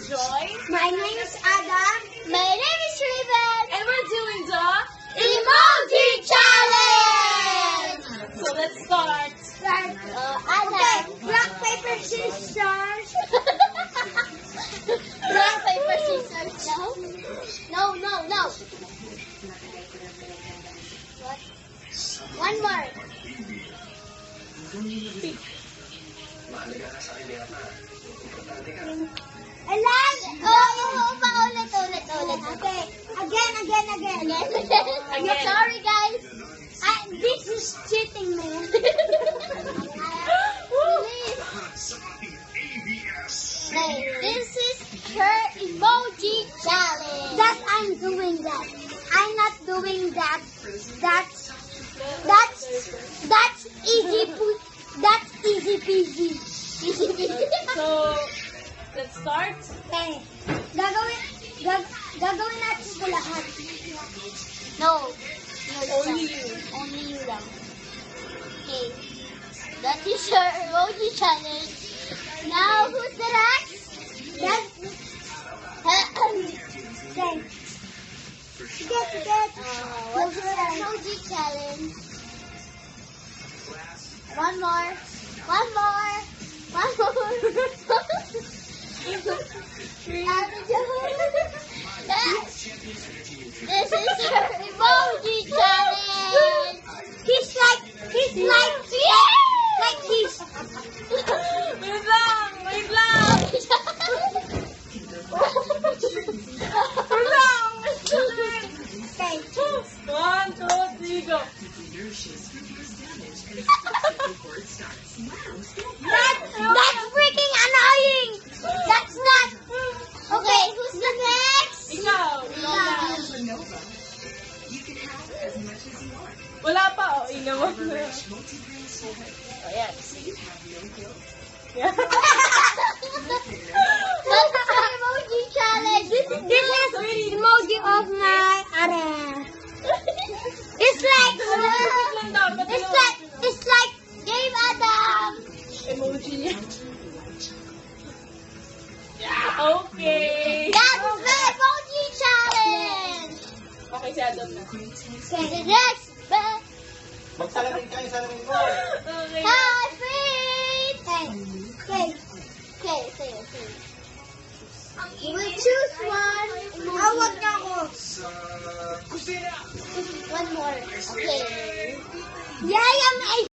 Joy. My name is Adam. My name is Raven. And we're doing the Emoji Challenge! So let's start. Okay, rock, paper, scissors. Rock, paper, scissors. No. No. What? One more. Alam! Paulit. Okay. Again. Again. Sorry, guys. This is cheating, man. Hey, this is her emoji challenge. That I'm doing that. I'm not doing that. That's easy. That's easy peasy. So, let's start. Okay. Gagawin natin ito lahat. No. Only you. Only you lang. Okay. That is your emoji challenge. Now, who's the next? Okay. Sige. What's your emoji challenge? One more. This is her emoji challenge. He's like this. Wait lang. Okay. 1, 2, 3, go. That's freaking annoying. That's not. Okay, who's the next? Ikaw. Wala pa. Oh, inawa mo na. Ayan. That's the emoji challenge. This is emoji of my arm. It's like Dave Adam. Emoji niya. Okay. That's the emoji challenge. Okay, si Adam na. Okay, the next. Magsalamin kayo, salamin mo. Okay. Hi, Faith. Okay. You will choose one. Awag na ako. Kusina! One more. Okay. Yaya, may